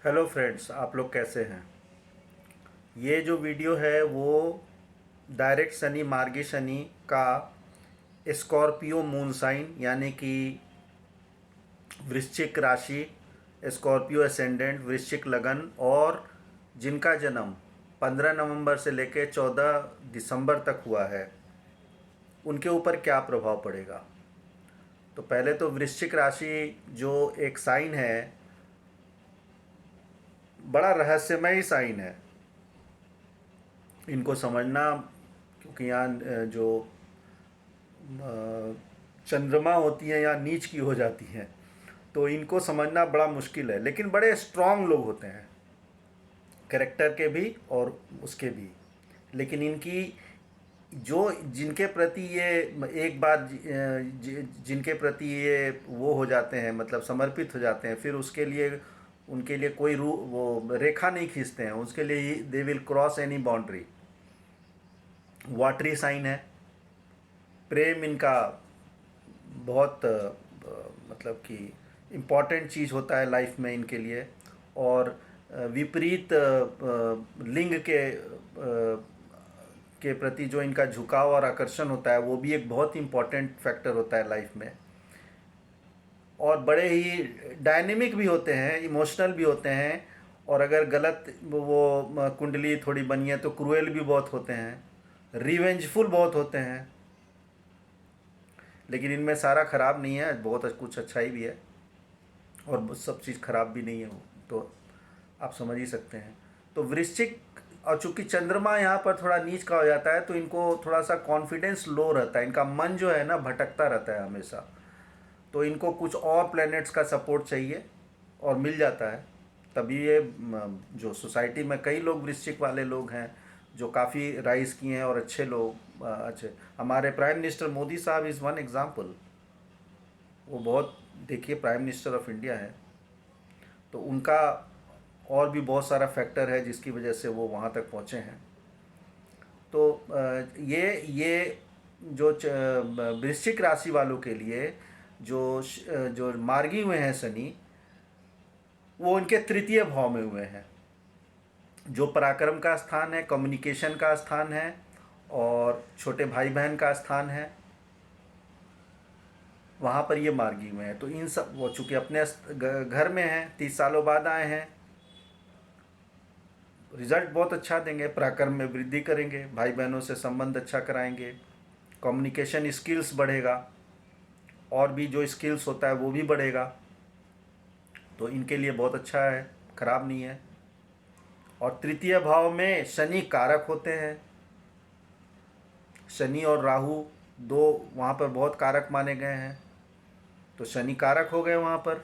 Hello friends, आप लोग कैसे हैं। ये जो वीडियो है वो डायरेक्ट शनि मार्गी शनि का स्कॉर्पियो मून साइन यानी कि वृश्चिक राशि, स्कॉर्पियो असेंडेंट, वृश्चिक लगन और जिनका जन्म 15 नवंबर से लेकर 14 दिसंबर तक हुआ है उनके ऊपर क्या प्रभाव पड़ेगा। तो पहले तो वृश्चिक राशि जो एक साइन है, बड़ा रहस्यमय साइन है इनको समझना, क्योंकि यहाँ जो चंद्रमा होती हैं या नीच की हो जाती हैं, तो इनको समझना बड़ा मुश्किल है। लेकिन बड़े स्ट्रांग लोग होते हैं, कैरेक्टर के भी और उसके भी। लेकिन इनकी जो जिनके प्रति ये एक बार जिनके प्रति ये वो हो जाते हैं, मतलब समर्पित हो जाते हैं, फिर उसके लिए उनके लिए कोई वो रेखा नहीं खींचते हैं, उसके लिए they will cross any boundary. Watery sign है। प्रेम इनका बहुत मतलब कि इम्पॉर्टेंट चीज़ होता है लाइफ में इनके लिए। और विपरीत लिंग के प्रति जो इनका झुकाव और आकर्षण होता है वो भी एक बहुत इम्पॉर्टेंट फैक्टर होता है लाइफ में। और बड़े ही डायनेमिक भी होते हैं, इमोशनल भी होते हैं। और अगर गलत वो कुंडली थोड़ी बनी है तो क्रूएल भी बहुत होते हैं, रिवेंजफुल बहुत होते हैं। लेकिन इनमें सारा खराब नहीं है, बहुत कुछ अच्छाई भी है और सब चीज़ खराब भी नहीं है, तो आप समझ ही सकते हैं। तो वृश्चिक, और चूंकि चंद्रमा यहाँ पर थोड़ा नीच का हो जाता है तो इनको थोड़ा सा कॉन्फिडेंस लो रहता है, इनका मन जो है ना भटकता रहता है हमेशा। तो इनको कुछ और प्लैनेट्स का सपोर्ट चाहिए और मिल जाता है तभी ये जो सोसाइटी में कई लोग वृश्चिक वाले लोग हैं जो काफ़ी राइज किए हैं और अच्छे लोग, अच्छे हमारे प्राइम मिनिस्टर मोदी साहब इज़ वन एग्जांपल। वो बहुत, देखिए, प्राइम मिनिस्टर ऑफ इंडिया है, तो उनका और भी बहुत सारा फैक्टर है जिसकी वजह से वो वहाँ तक पहुँचे हैं। तो ये जो वृश्चिक राशि वालों के लिए जो मार्गी हुए हैं शनि, वो उनके तृतीय भाव में हुए हैं, जो पराक्रम का स्थान है, कम्युनिकेशन का स्थान है और छोटे भाई बहन का स्थान है, वहाँ पर ये मार्गी हुए हैं। तो इन सब, वो चूँकि अपने घर में हैं, 30 सालों बाद आए हैं, रिजल्ट बहुत अच्छा देंगे, पराक्रम में वृद्धि करेंगे, भाई बहनों से संबंध अच्छा कराएंगे, कम्युनिकेशन स्किल्स बढ़ेगा और भी जो स्किल्स होता है वो भी बढ़ेगा। तो इनके लिए बहुत अच्छा है, खराब नहीं है। और तृतीय भाव में शनि कारक होते हैं, शनि और राहु दो वहाँ पर बहुत कारक माने गए हैं, तो शनि कारक हो गए वहाँ पर।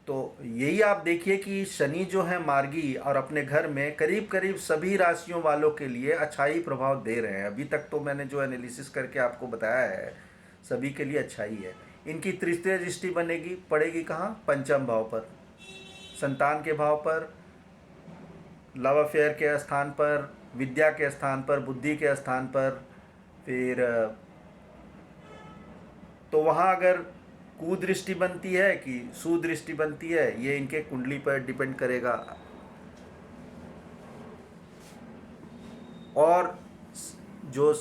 तो यही आप देखिए कि शनि जो है मार्गी और अपने घर में करीब करीब सभी राशियों वालों के लिए अच्छाई प्रभाव दे रहे हैं। अभी तक तो मैंने जो एनालिसिस करके आपको बताया है सभी के लिए अच्छाई है। इनकी तृतीय दृष्टि बनेगी, पड़ेगी कहाँ? पंचम भाव पर, संतान के भाव पर, लव अफेयर के स्थान पर, विद्या के स्थान पर, बुद्धि के स्थान पर। फिर तो वहाँ अगर कुदृष्टि बनती है कि सुदृष्टि बनती है, ये इनके कुंडली पर डिपेंड करेगा। और जो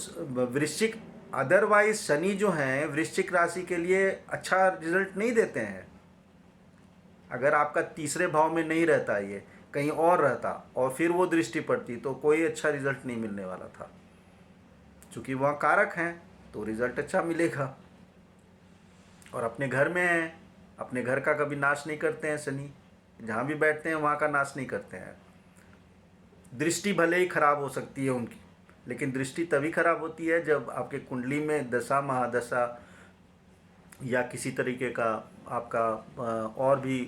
वृश्चिक, अदरवाइज शनि जो हैं वृश्चिक राशि के लिए अच्छा रिजल्ट नहीं देते हैं। अगर आपका तीसरे भाव में नहीं रहता, ये कहीं और रहता और फिर वो दृष्टि पड़ती तो कोई अच्छा रिजल्ट नहीं मिलने वाला था। चूँकि वहाँ कारक हैं तो रिजल्ट अच्छा मिलेगा। और अपने घर में हैं, अपने घर का कभी नाश नहीं करते हैं शनि, जहाँ भी बैठते हैं वहाँ का नाश नहीं करते हैं। दृष्टि भले ही खराब हो सकती है उनकी, लेकिन दृष्टि तभी खराब होती है जब आपके कुंडली में दशा महादशा या किसी तरीके का आपका और भी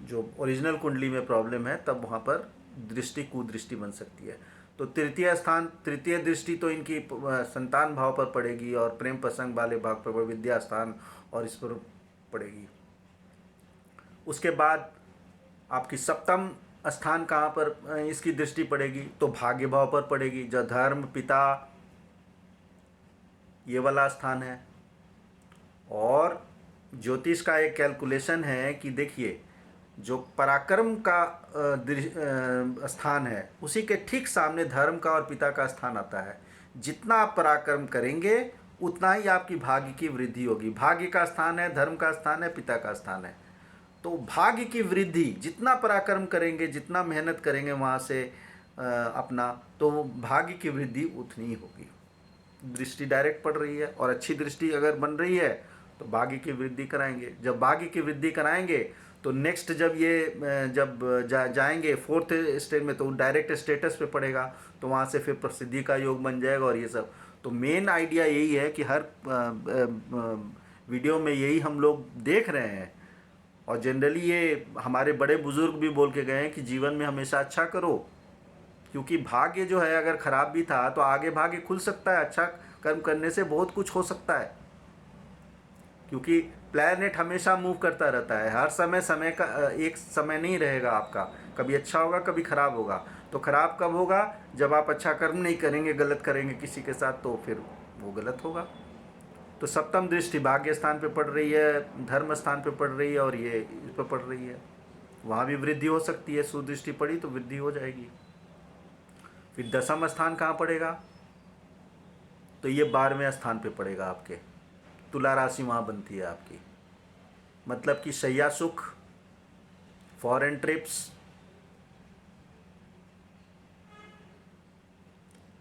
जो ओरिजिनल कुंडली में प्रॉब्लम है, तब वहाँ पर दृष्टि कुदृष्टि बन सकती है। तो तृतीय स्थान, तृतीय दृष्टि तो इनकी संतान भाव पर पड़ेगी और प्रेम प्रसंग वाले भाग पर, विद्या स्थान और इस पर पड़ेगी। उसके बाद आपकी सप्तम स्थान कहाँ पर इसकी दृष्टि पड़ेगी? तो भाग्य भाव पर पड़ेगी, जो धर्म, पिता, ये वाला स्थान है। और ज्योतिष का एक कैलकुलेशन है कि देखिए, जो पराक्रम का स्थान है, उसी के ठीक सामने धर्म का और पिता का स्थान आता है। जितना आप पराक्रम करेंगे उतना ही आपकी भाग्य की वृद्धि होगी। भाग्य का स्थान है, धर्म का स्थान है, पिता का स्थान है। तो भाग्य की वृद्धि, जितना पराक्रम करेंगे, जितना मेहनत करेंगे वहाँ से अपना, तो भाग्य की वृद्धि उतनी ही होगी। दृष्टि डायरेक्ट पड़ रही है और अच्छी दृष्टि अगर बन रही है तो भाग्य की वृद्धि कराएंगे। जब भाग्य की वृद्धि कराएंगे तो नेक्स्ट जब ये जाएंगे फोर्थ स्टेज में, तो डायरेक्ट स्टेटस पे पड़ेगा, तो वहाँ से फिर प्रसिद्धि का योग बन जाएगा और ये सब। तो मेन आइडिया यही है कि हर वीडियो में यही हम लोग देख रहे हैं। और जनरली ये हमारे बड़े बुजुर्ग भी बोल के गए हैं कि जीवन में हमेशा अच्छा करो, क्योंकि भाग्य जो है अगर खराब भी था तो आगे भाग्य खुल सकता है। अच्छा कर्म करने से बहुत कुछ हो सकता है, क्योंकि प्लैनेट हमेशा मूव करता रहता है। हर समय का एक समय नहीं रहेगा आपका, कभी अच्छा होगा कभी खराब होगा। तो खराब कब होगा? जब आप अच्छा कर्म नहीं करेंगे, गलत करेंगे किसी के साथ, तो फिर वो गलत होगा। तो सप्तम दृष्टि भाग्य स्थान पे पड़ रही है, धर्म स्थान पे पड़ रही है और ये इस पर पड़ रही है। वहाँ भी वृद्धि हो सकती है, सुदृष्टि पड़ी तो वृद्धि हो जाएगी। फिर दसम स्थान कहाँ पड़ेगा? तो ये 12वें स्थान पे पड़ेगा आपके। तुला राशि वहाँ बनती है आपकी, मतलब कि शैया सुख, फॉरेन ट्रिप्स,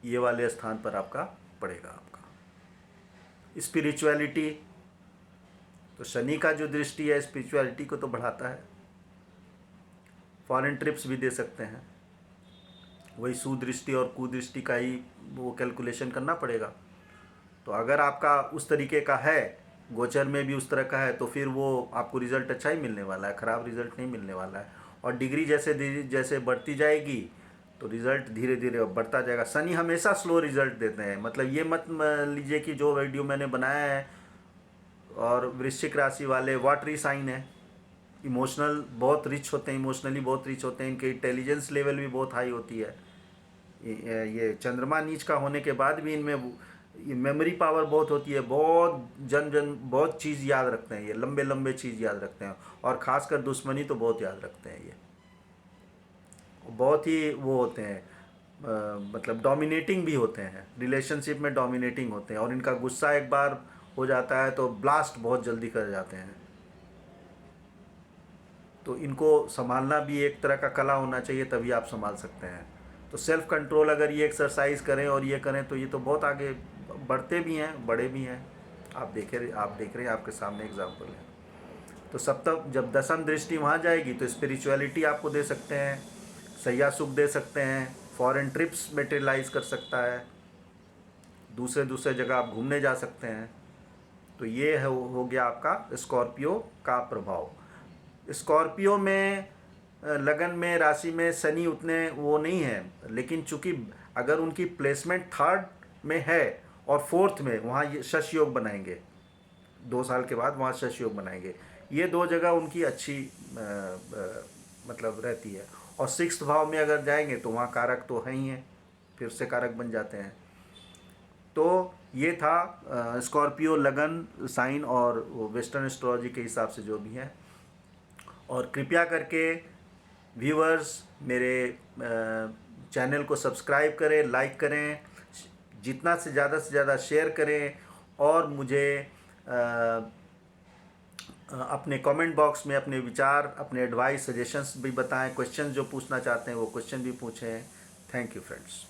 ये वाले स्थान पर आपका पड़ेगा। आपका स्पिरिचुअलिटी, तो शनि का जो दृष्टि है स्पिरिचुअलिटी को तो बढ़ाता है। फॉरेन ट्रिप्स भी दे सकते हैं, वही सुदृष्टि और कुदृष्टि का ही वो कैलकुलेशन करना पड़ेगा। तो अगर आपका उस तरीके का है, गोचर में भी उस तरह का है, तो फिर वो आपको रिज़ल्ट अच्छा ही मिलने वाला है, ख़राब रिज़ल्ट नहीं मिलने वाला है। और डिग्री जैसे जैसे बढ़ती जाएगी तो रिज़ल्ट धीरे धीरे बढ़ता जाएगा। शनि हमेशा स्लो रिज़ल्ट देते हैं, मतलब ये मत लीजिए कि जो वीडियो मैंने बनाया है, और वृश्चिक राशि वाले वाटरी साइन है, इमोशनल बहुत रिच होते हैं, इमोशनली बहुत रिच होते हैं, इनके इंटेलिजेंस लेवल भी बहुत हाई होती है। ये चंद्रमा नीच का होने के बाद भी इनमें मेमोरी पावर बहुत होती है, बहुत बहुत चीज़ याद रखते हैं ये, लंबे लंबे चीज़ याद रखते हैं, और ख़ासकर दुश्मनी तो बहुत याद रखते हैं ये। बहुत ही वो होते हैं, मतलब डोमिनेटिंग भी होते हैं, रिलेशनशिप में डोमिनेटिंग होते हैं, और इनका गुस्सा एक बार हो जाता है तो ब्लास्ट बहुत जल्दी कर जाते हैं। तो इनको संभालना भी एक तरह का कला होना चाहिए, तभी आप संभाल सकते हैं। तो सेल्फ कंट्रोल अगर ये एक्सरसाइज करें और ये करें तो ये तो बहुत आगे बढ़ते भी हैं, बड़े भी हैं। आप देख रहे हैं, आपके सामने एग्जाम्पल है। तो सप्तम जब दसम दृष्टि वहाँ जाएगी तो स्पिरिचुअलिटी आपको दे सकते हैं, सैया सुख दे सकते हैं, फॉरेन ट्रिप्स मेटेरियलाइज कर सकता है, दूसरे जगह आप घूमने जा सकते हैं। तो ये हो गया आपका स्कॉर्पियो का प्रभाव। स्कॉर्पियो में लगन में राशि में शनि उतने वो नहीं है, लेकिन चूंकि अगर उनकी प्लेसमेंट थर्ड में है और फोर्थ में, वहाँ ये शश योग बनाएंगे, 2 साल के बाद वहाँ शश योग बनाएंगे। ये 2 जगह उनकी अच्छी मतलब रहती है। और 6th भाव में अगर जाएंगे तो वहाँ कारक तो है ही हैं, फिर से कारक बन जाते हैं। तो ये था स्कॉर्पियो लगन साइन और वेस्टर्न एस्ट्रोलॉजी के हिसाब से जो भी है। और कृपया करके व्यूअर्स मेरे चैनल को सब्सक्राइब करें, लाइक करें, जितना से ज़्यादा शेयर करें, और मुझे अपने कमेंट बॉक्स में अपने विचार, अपने एडवाइस, सजेशंस भी बताएं। क्वेश्चन जो पूछना चाहते हैं वो क्वेश्चन भी पूछें। Thank you friends.